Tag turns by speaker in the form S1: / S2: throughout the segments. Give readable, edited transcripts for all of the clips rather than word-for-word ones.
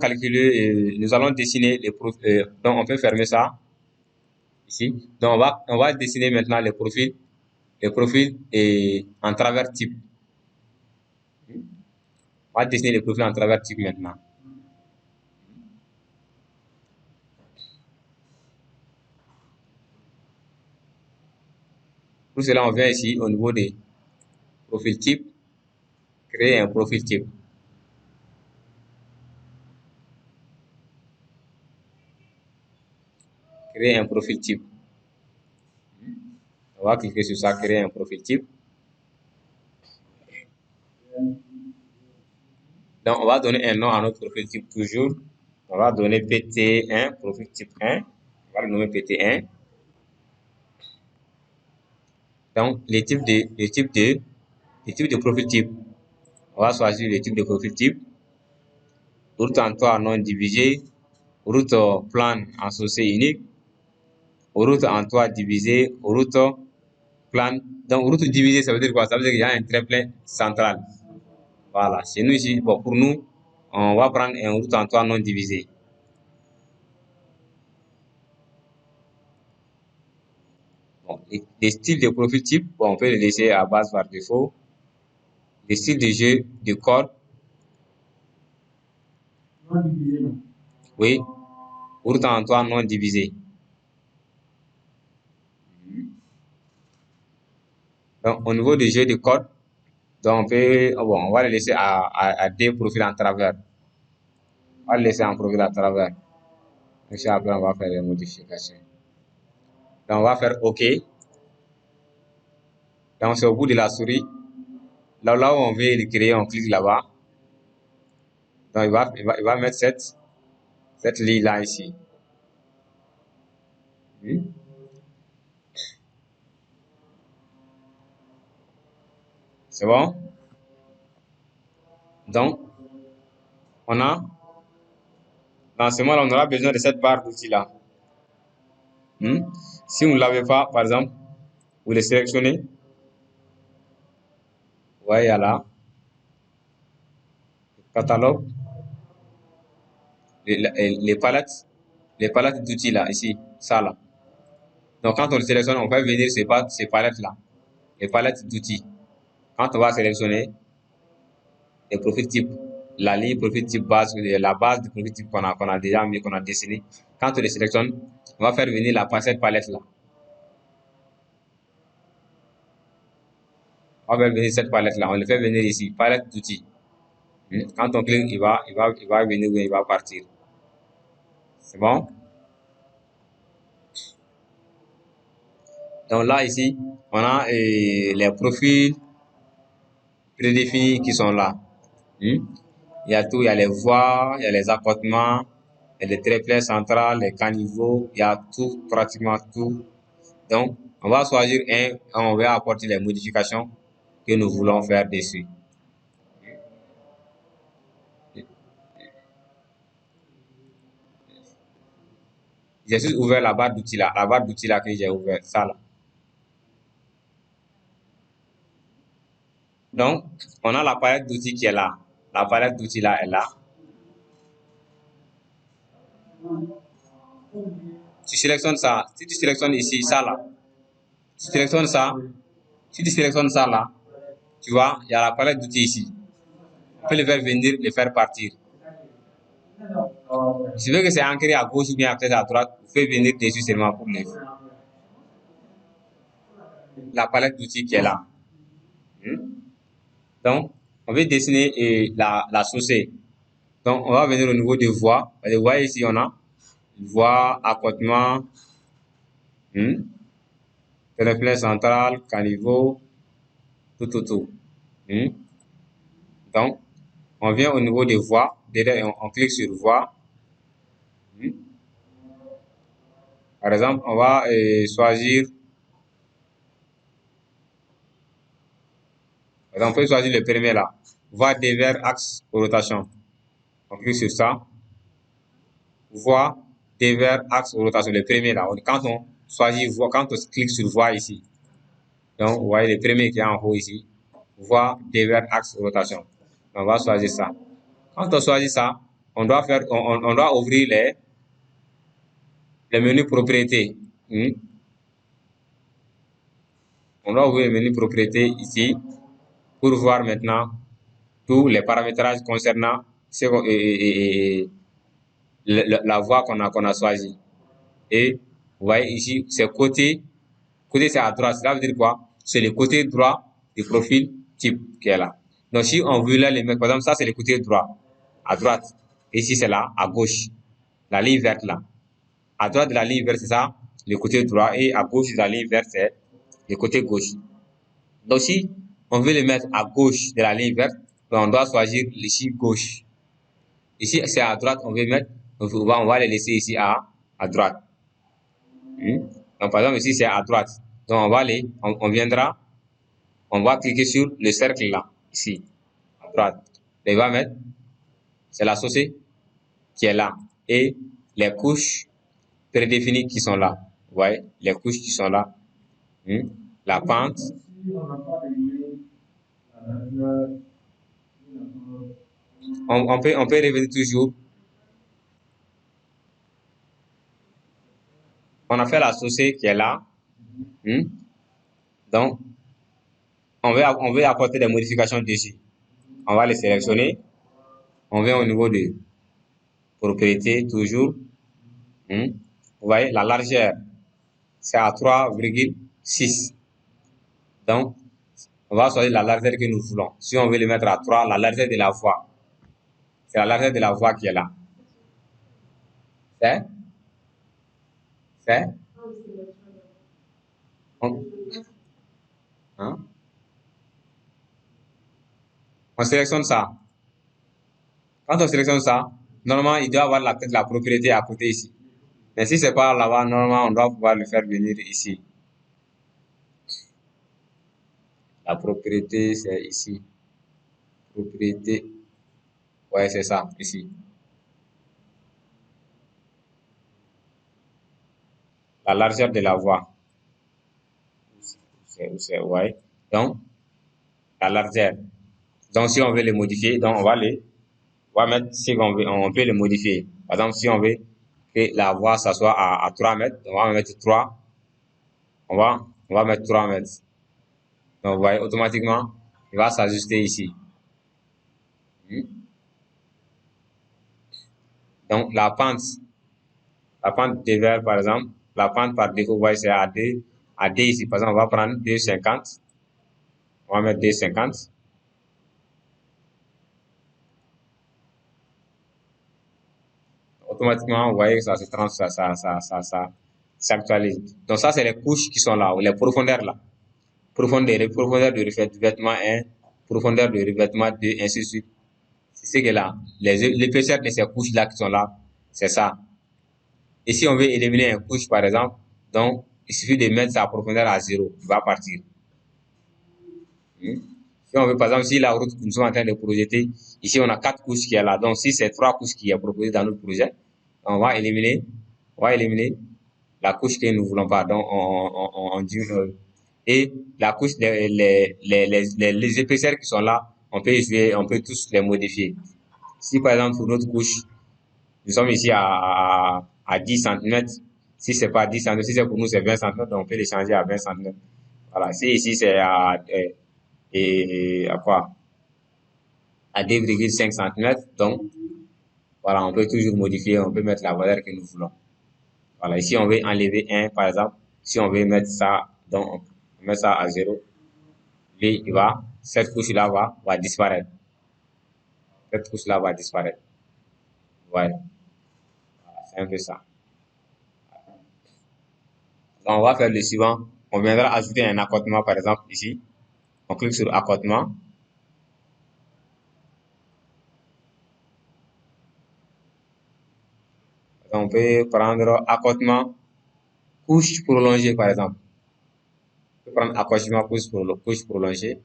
S1: calculer, nous allons dessiner les profils. Donc, on peut fermer ça ici. Donc, on va dessiner maintenant les profils et en travers type. On va dessiner les profils en travers type maintenant. Pour cela, on vient ici au niveau des profils type, créer un profil type. Créer un profil type. On va cliquer sur ça, créer un profil type. Donc, on va donner un nom à notre profil type toujours. On va donner PT1, profil type 1. On va le nommer PT1. Donc, les types de profil type. On va choisir le type de profil type. Route en toit non divisé. Route plane associée unique. Route en toit divisé. Route plane. Donc, route divisée, ça veut dire quoi? Ça veut dire qu'il y a un trait-plein central. Voilà. Chez nous ici, bon, pour nous, on va prendre un route en toit non divisé. Bon, les styles de profil type, bon, on peut les laisser à base par défaut. Les styles de jeu de code. Non divisé, non? Oui. Route en toit non divisé. Donc, au niveau du jeu de code, donc on va le laisser à deux profils en travers. On va le laisser en profil à travers. Et après, on va faire les modifications. Donc, on va faire OK. Donc, c'est au bout de la souris. Là où on veut le créer, on clique là-bas. Donc, il va mettre cette ligne-là ici. C'est bon? Donc, dans ce moment-là, on aura besoin de cette barre d'outils-là. Si vous ne l'avez pas, par exemple, vous le sélectionnez. Vous voyez là, catalogue, les palettes d'outils là, ici, ça là. Donc, quand on le sélectionne, on va venir ces palettes là, les palettes d'outils. Quand on va sélectionner les profils type, la ligne profil type base, la base du profil type qu'on a déjà mis, qu'on a dessiné, quand on le sélectionne, on va faire venir cette palette là. On va faire venir cette palette là, on le fait venir ici, palette d'outils. Quand on clique, il va venir ou il va partir. C'est bon? Donc là, ici, on a les profils prédéfinis qui sont là. Il y a tout, il y a les voies, il y a les accotements, il y a les traits centrales, les caniveaux, il y a tout, pratiquement tout. Donc, on va choisir un, on va apporter les modifications que nous voulons faire dessus. J'ai juste ouvert la barre d'outils là, que j'ai ouvert, ça là. Donc, on a la palette d'outils qui est là. La palette d'outils là est là. Tu sélectionnes ça. Si tu sélectionnes ici, ça là. Tu sélectionnes ça. Si tu sélectionnes ça là, tu vois, il y a la palette d'outils ici. On peut le faire venir, le faire partir. Si tu veux que c'est ancré à gauche ou bien peut-être à droite, vous pouvez venir dessus seulement pour le. La palette d'outils qui est là. Donc, on veut dessiner la chaussée. Donc, on va venir au niveau de voies. Vous voyez ici, on a voie, accotement, tréflin central, caniveau, tout. Donc, on vient au niveau des voies. On clique sur voies. Par exemple, on va choisir. Par exemple, on peut choisir le premier là. Voie dévers axe rotation. On clique sur ça. Voie dévers axe rotation. Le premier là. Quand on choisit voie, quand on clique sur voie ici. Donc, vous voyez le premier qui est en haut ici. Voie dévers axe rotation. On va choisir ça. Quand on choisit ça, on doit ouvrir les menus propriétés. On doit ouvrir le menu propriété ici pour voir maintenant tous les paramétrages concernant la voie qu'on a choisie. Et vous voyez ici, c'est côté c'est à droite. Cela veut dire quoi? C'est le côté droit du profil type qui est là. Donc si on veut là les mettre, par exemple, ça c'est le côté droit, à droite. Et ici c'est là, à gauche, la ligne verte là. À droite de la ligne verte, c'est ça, le côté droit, et à gauche de la ligne verte, c'est le côté gauche. Donc si on veut le mettre à gauche de la ligne verte, donc on doit choisir ici gauche. Ici c'est à droite, on veut mettre, on va les laisser ici à droite. Donc par exemple ici c'est à droite. Donc on viendra, on va cliquer sur le cercle là, ici, à droite. Et il va mettre, c'est l'associé qui est là. Et les couches prédéfinies qui sont là. Vous voyez, les couches qui sont là. La pente. On peut revenir toujours. On a fait l'associé qui est là. Donc, on veut apporter des modifications dessus. On va les sélectionner. On vient au niveau de propriété, toujours. Vous voyez, la largeur, c'est à 3,6. Donc, on va choisir la largeur que nous voulons. Si on veut le mettre à 3, la largeur de la voie. C'est la largeur de la voie qui est là. C'est on sélectionne ça. Quand on sélectionne ça, normalement, il doit avoir la propriété à côté ici. Mais si c'est pas là-bas, normalement, on doit pouvoir le faire venir ici. La propriété, c'est ici. Propriété. Ouais, c'est ça, ici. La largeur de la voie. Ouais. Donc, la largeur. Donc, si on veut le modifier, donc on va mettre, si on peut le modifier. Par exemple, si on veut que la voie s'assoit à 3 mètres, on va mettre 3. On va mettre 3 mètres. Donc, vous voyez, automatiquement, il va s'ajuster ici. Donc, la pente de verre, par exemple, la pente par défaut, vous voyez, c'est à D ici. Par exemple, on va prendre 2,50. On va mettre 2,50. Automatiquement, vous voyez que ça s'actualise. Donc, ça, c'est les couches qui sont là, ou les profondeurs là. Profondeur de revêtement 1, profondeur de revêtement 2, ainsi de suite. C'est ce que là, l'épaisseur de ces couches là qui sont là, c'est ça. Et si on veut éliminer une couche, par exemple, donc, il suffit de mettre sa profondeur à 0, il va partir. Si on veut, par exemple, si la route que nous sommes en train de projeter, ici on a 4 couches qui est là. Donc, si c'est 3 couches qui est proposée dans notre projet, on va éliminer la couche que nous voulons pas. Donc, on diminue. Et la couche, les épaisseurs qui sont là, on peut tous les modifier. Si par exemple, pour notre couche, nous sommes ici à 10 cm, si c'est pas 10 cm, si c'est pour nous c'est 20 cm, donc on peut les changer à 20 cm. Voilà. Si ici c'est à quoi? À 2,5 cm, donc voilà, on peut toujours modifier, on peut mettre la valeur que nous voulons. Voilà, ici on veut enlever 1 par exemple, si on veut mettre ça, donc on met ça à 0, lui cette couche là va disparaître. Cette couche là va disparaître. Voilà, c'est un peu ça. Donc, on va faire le suivant. On viendra ajouter un accotement par exemple ici. On clique sur accotement. Donc, on peut prendre accotement couche prolongée par exemple. On peut prendre accotement couche prolongée.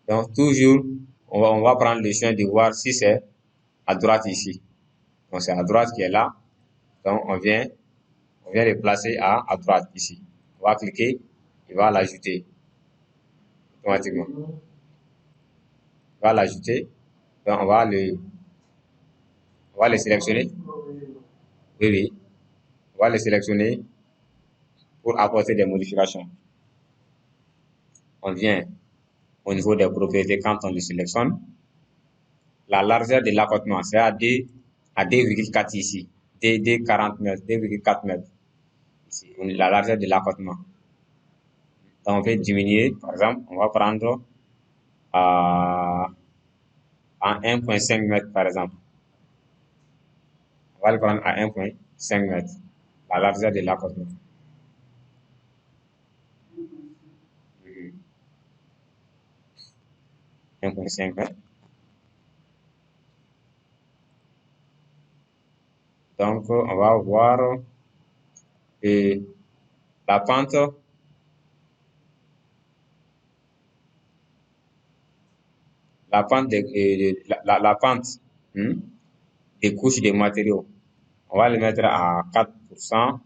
S1: Donc toujours, on va prendre le soin de voir si c'est à droite ici. Donc c'est à droite qui est là. Donc on vient le placer à droite ici. On va cliquer, il va l'ajouter automatiquement. On va l'ajouter. Donc on va On va les sélectionner. Oui, oui. On va les sélectionner pour apporter des modifications. On vient au niveau des propriétés quand on les sélectionne. La largeur de l'accotement, c'est à 2,4 ici. D 40 mètres, 2,4 mètres. Ici, la largeur de l'accotement. Donc, on peut diminuer, par exemple, on va prendre à 1,5 mètres, par exemple. On va le prendre à 1,5 mètres, la largeur de l'accotement. 1,5 mètres. Donc, on va voir la pente. La pente, la pente des couches de matériaux. On va le mettre à 4%.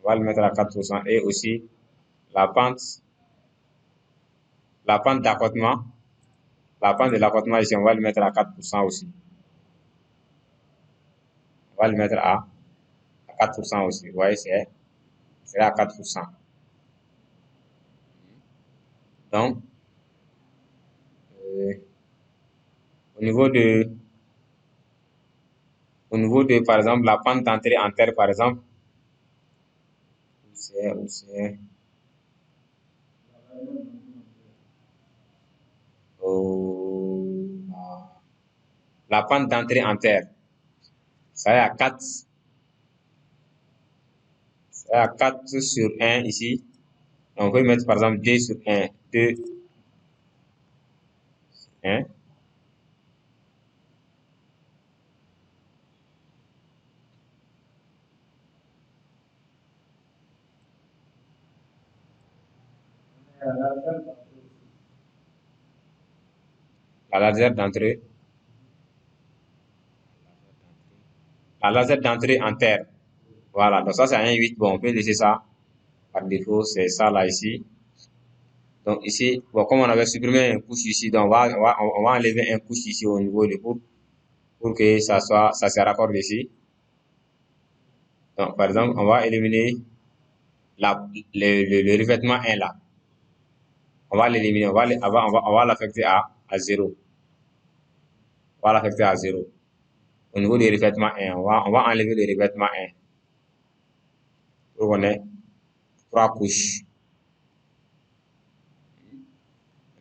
S1: On va le mettre à 4%. Et aussi, la pente d'accotement. La pente de l'accotement ici, on va le mettre à 4% aussi. On va le mettre à 4% aussi. Vous voyez, c'est à 4%. Donc, au niveau de, par exemple, la pente d'entrée en terre, par exemple, où c'est, la pente d'entrée en terre, ça est à 4, c'est à 4 sur 1 ici. On peut mettre par exemple 2 sur 1, 2, 1. La largeur d'entrée, en terre. Voilà, donc ça c'est un 8. Bon, on peut laisser ça par défaut, c'est ça là ici. Donc ici, bon, comme on avait supprimé une couche ici, donc on va enlever une couche ici au niveau de pour que ça se raccorde ici. Donc par exemple, on va éliminer le revêtement 1 là. On va l'éliminer, on va l'affecter à 0. On va l'affecter à 0. Au niveau du revêtement 1, on va enlever le revêtement 1 pour qu'on ait 3 couches.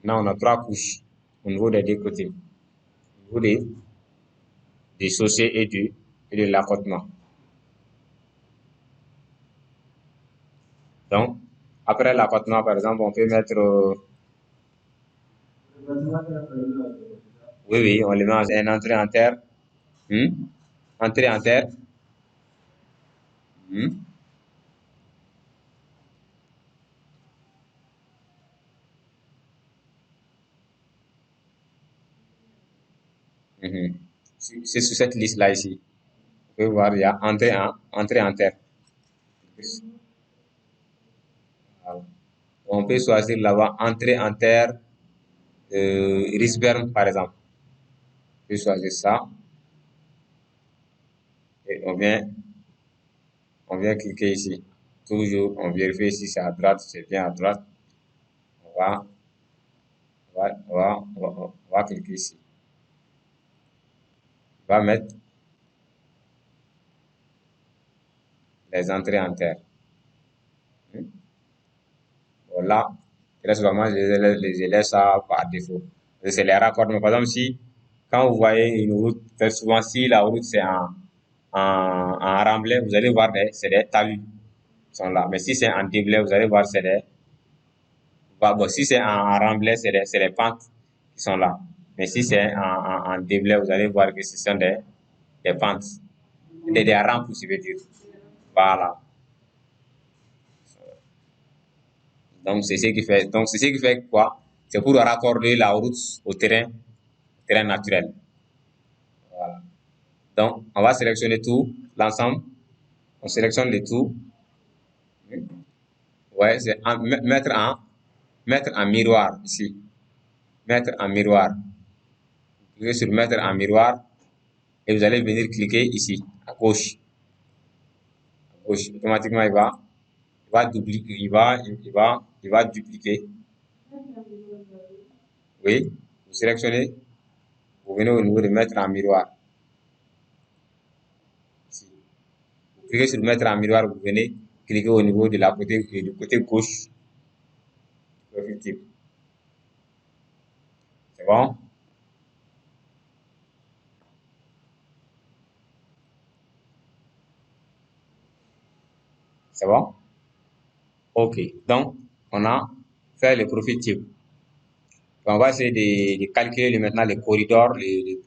S1: Maintenant, on a 3 couches au niveau des deux côtés. Au niveau des chaussées et de l'accotement. Donc, après l'accotement, par exemple, on peut mettre... oui, oui, on le met en entrée en terre. Entrée en terre. C'est sur cette liste-là ici. Vous pouvez voir, il y a entrée en terre. Voilà. On peut choisir là-bas entrée en terre, Risberm par exemple. On peut choisir ça. Et on vient cliquer ici. Toujours, on vérifie si c'est à droite, c'est bien à droite. On va cliquer ici. On va mettre les entrées en terre. Voilà. Très souvent, je laisse ça par défaut. C'est les raccordements. Par exemple, si, quand vous voyez une route, très souvent, si la route c'est en remblai, vous allez voir c'est des talus qui sont là. Mais si c'est en déblai, vous allez voir c'est des, bon, si c'est en remblai, c'est des pentes qui sont là. Mais si c'est en déblai, vous allez voir que ce sont des pentes, des rampes, si je veux dire. Voilà. Donc, c'est ce qui fait, quoi? C'est pour raccorder la route au terrain naturel. Voilà. Donc, on va sélectionner tout, l'ensemble. On sélectionne le tout. Ouais, c'est mettre en miroir ici. Mettre en miroir. cliquez sur mettre en miroir et vous allez venir cliquer ici à gauche. Automatiquement il va dupliquer, il va dupliquer. Oui, vous sélectionnez, vous venez au niveau de mettre en miroir. Ici. Vous cliquez sur mettre en miroir, vous venez cliquer au niveau de la du côté gauche du profil type. C'est bon? C'est bon? Ok, donc on a fait le profil type. On va essayer de calculer maintenant les corridors, les